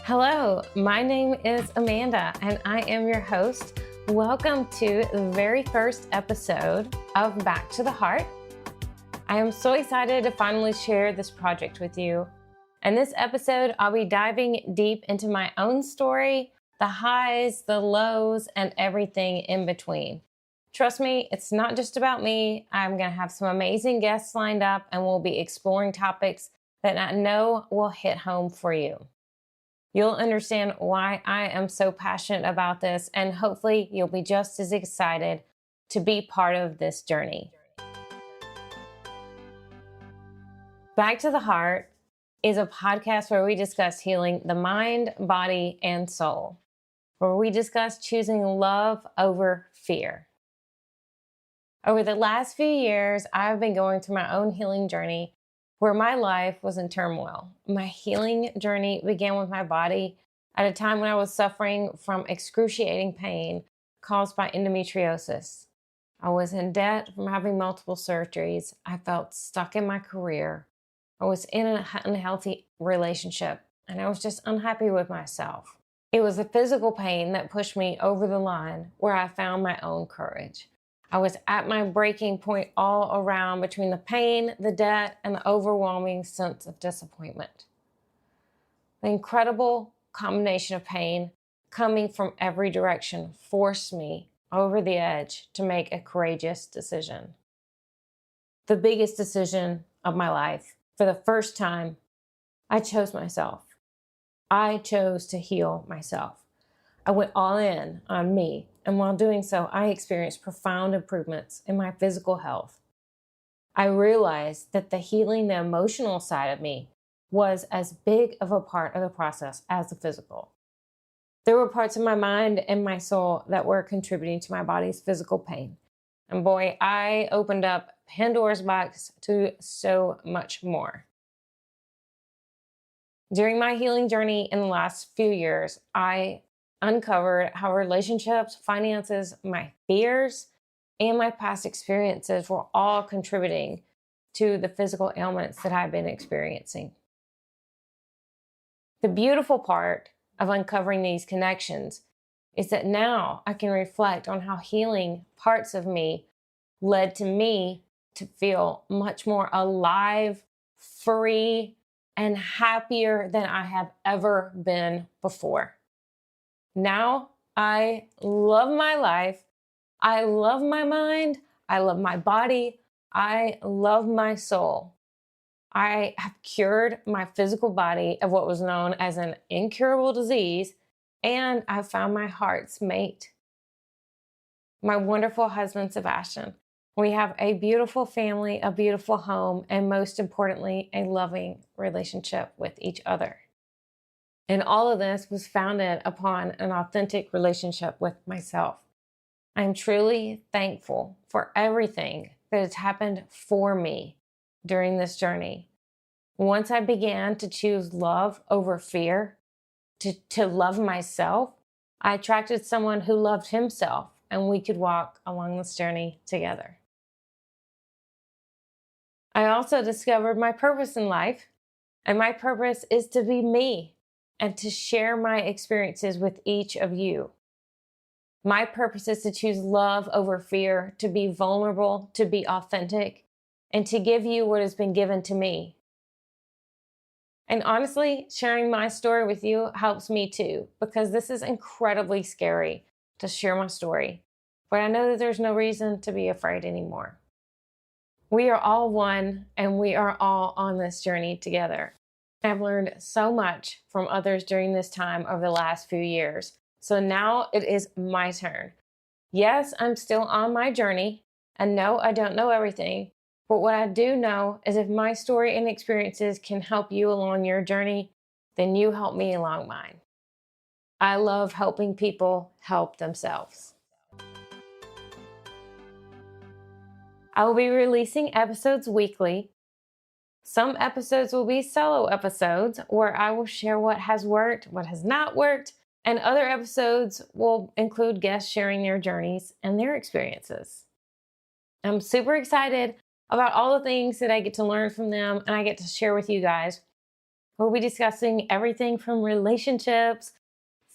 Hello, my name is Amanda and I am your host. Welcome to the very first episode of Back to the Heart. I am so excited to finally share this project with you. In this episode, I'll be diving deep into my own story, the highs, the lows, and everything in between. Trust me, it's not just about me. I'm going to have some amazing guests lined up and we'll be exploring topics that I know will hit home for you. You'll understand why I am so passionate about this, and hopefully you'll be just as excited to be part of this journey. Back to the Heart is a podcast where we discuss healing the mind, body, and soul, where we discuss choosing love over fear. Over the last few years, I've been going through my own healing journey where my life was in turmoil. My healing journey began with my body at a time when I was suffering from excruciating pain caused by endometriosis. I was in debt from having multiple surgeries. I felt stuck in my career. I was in an unhealthy relationship, and I was just unhappy with myself. It was the physical pain that pushed me over the line where I found my own courage. I was at my breaking point all around between the pain, the debt, and the overwhelming sense of disappointment. The incredible combination of pain coming from every direction forced me over the edge to make a courageous decision. The biggest decision of my life. For the first time, I chose myself. I chose to heal myself. I went all in on me, and while doing so, I experienced profound improvements in my physical health. I realized that the healing, the emotional side of me was as big of a part of the process as the physical. There were parts of my mind and my soul that were contributing to my body's physical pain. And boy, I opened up Pandora's box to so much more. During my healing journey in the last few years, I uncovered how relationships, finances, my fears, and my past experiences were all contributing to the physical ailments that I've been experiencing. The beautiful part of uncovering these connections is that now I can reflect on how healing parts of me led to me to feel much more alive, free, and happier than I have ever been before. Now I love my life. I love my mind. I love my body. I love my soul. I have cured my physical body of what was known as an incurable disease, and I've found my heart's mate. My wonderful husband, Sebastian. We have a beautiful family, a beautiful home, and most importantly, a loving relationship with each other. And all of this was founded upon an authentic relationship with myself. I'm truly thankful for everything that has happened for me during this journey. Once I began to choose love over fear, to love myself, I attracted someone who loved himself, and we could walk along this journey together. I also discovered my purpose in life, and my purpose is to be me and to share my experiences with each of you. My purpose is to choose love over fear, to be vulnerable, to be authentic, and to give you what has been given to me. And honestly, sharing my story with you helps me too, because this is incredibly scary to share my story. But I know that there's no reason to be afraid anymore. We are all one, and we are all on this journey together. I've learned so much from others during this time over the last few years. So now it is my turn. Yes, I'm still on my journey, and no, I don't know everything. But what I do know is if my story and experiences can help you along your journey, then you help me along mine. I love helping people help themselves. I will be releasing episodes weekly. Some episodes will be solo episodes where I will share what has worked, what has not worked, and other episodes will include guests sharing their journeys and their experiences. I'm super excited about all the things that I get to learn from them and I get to share with you guys. We'll be discussing everything from relationships,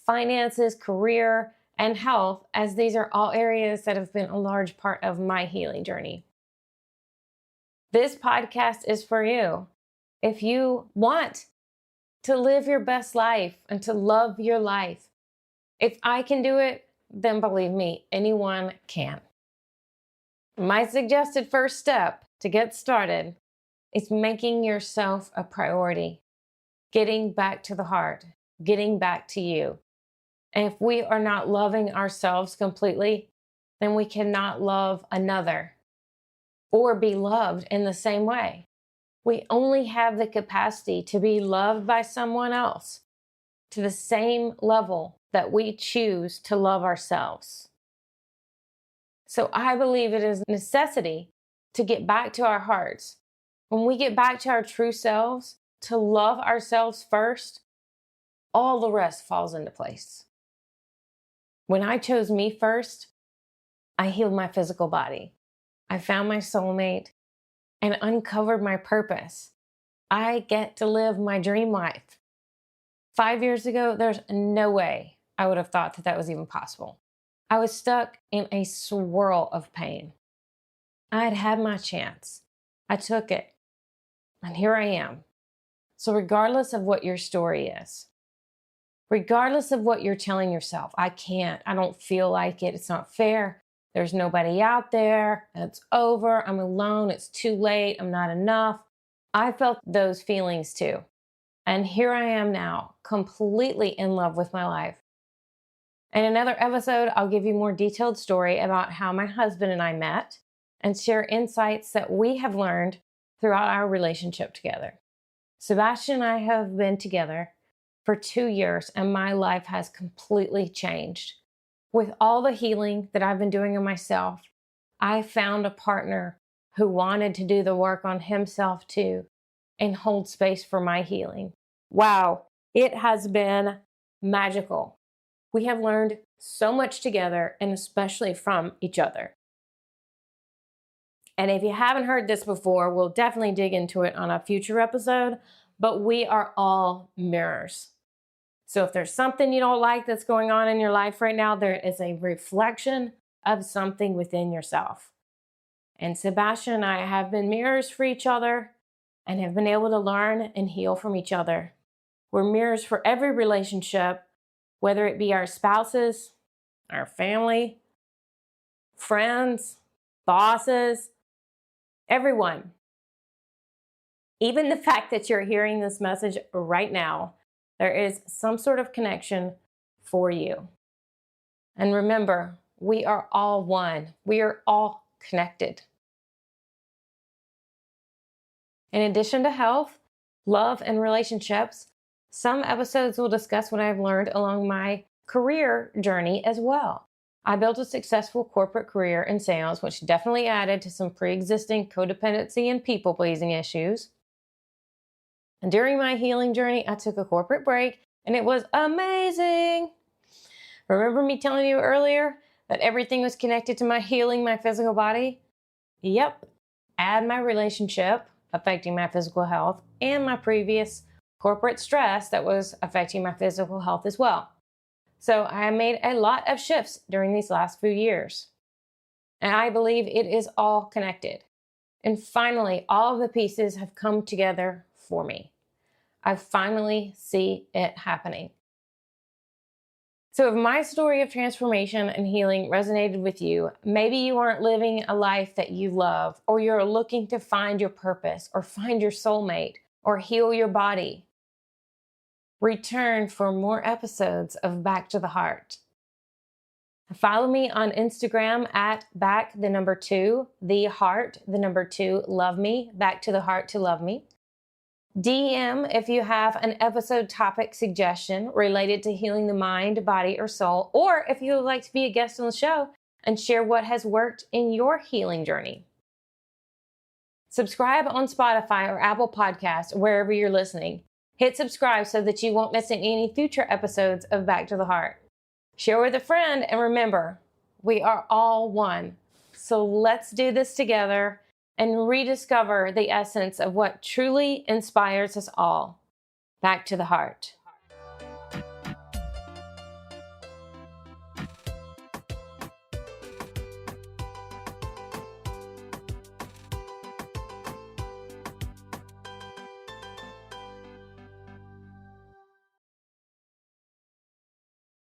finances, career, and health, as these are all areas that have been a large part of my healing journey. This podcast is for you. If you want to live your best life and to love your life, if I can do it, then believe me, anyone can. My suggested first step to get started is making yourself a priority, getting back to the heart, getting back to you. And if we are not loving ourselves completely, then we cannot love another or be loved in the same way. We only have the capacity to be loved by someone else to the same level that we choose to love ourselves. So I believe it is a necessity to get back to our hearts. When we get back to our true selves, to love ourselves first, all the rest falls into place. When I chose me first, I healed my physical body. I found my soulmate and uncovered my purpose. I get to live my dream life. 5 years ago, there's no way I would have thought that was even possible. I was stuck in a swirl of pain. I had had my chance. I took it. And here I am. So regardless of what your story is, regardless of what you're telling yourself, I can't, I don't feel like it, it's not fair, there's nobody out there, it's over, I'm alone, it's too late, I'm not enough. I felt those feelings too. And here I am now, completely in love with my life. In another episode, I'll give you more detailed story about how my husband and I met and share insights that we have learned throughout our relationship together. Sebastian and I have been together for 2 years, and my life has completely changed. With all the healing that I've been doing on myself, I found a partner who wanted to do the work on himself too and hold space for my healing. Wow, it has been magical. We have learned so much together, and especially from each other. And if you haven't heard this before, we'll definitely dig into it on a future episode, but we are all mirrors. So if there's something you don't like that's going on in your life right now, there is a reflection of something within yourself. And Sebastian and I have been mirrors for each other and have been able to learn and heal from each other. We're mirrors for every relationship, whether it be our spouses, our family, friends, bosses, everyone. Even the fact that you're hearing this message right now, there is some sort of connection for you. And remember, we are all one. We are all connected. In addition to health, love, and relationships, some episodes will discuss what I've learned along my career journey as well. I built a successful corporate career in sales, which definitely added to some pre-existing codependency and people-pleasing issues. And during my healing journey, I took a corporate break, and it was amazing. Remember me telling you earlier that everything was connected to my healing my physical body? Yep. Add my relationship affecting my physical health and my previous corporate stress that was affecting my physical health as well. So I made a lot of shifts during these last few years. And I believe it is all connected. And finally, all of the pieces have come together for me. I finally see it happening. So if my story of transformation and healing resonated with you, maybe you aren't living a life that you love, or you're looking to find your purpose, or find your soulmate, or heal your body. Return for more episodes of Back to the Heart. Follow me on Instagram at back2, the heart, 2, love me, back to the heart to love me. DM if you have an episode topic suggestion related to healing the mind, body, or soul, or if you would like to be a guest on the show and share what has worked in your healing journey. Subscribe on Spotify or Apple Podcasts, wherever you're listening. Hit subscribe so that you won't miss any future episodes of Back to the Heart. Share with a friend, and remember, we are all one. So let's do this together and rediscover the essence of what truly inspires us all. back to the heart.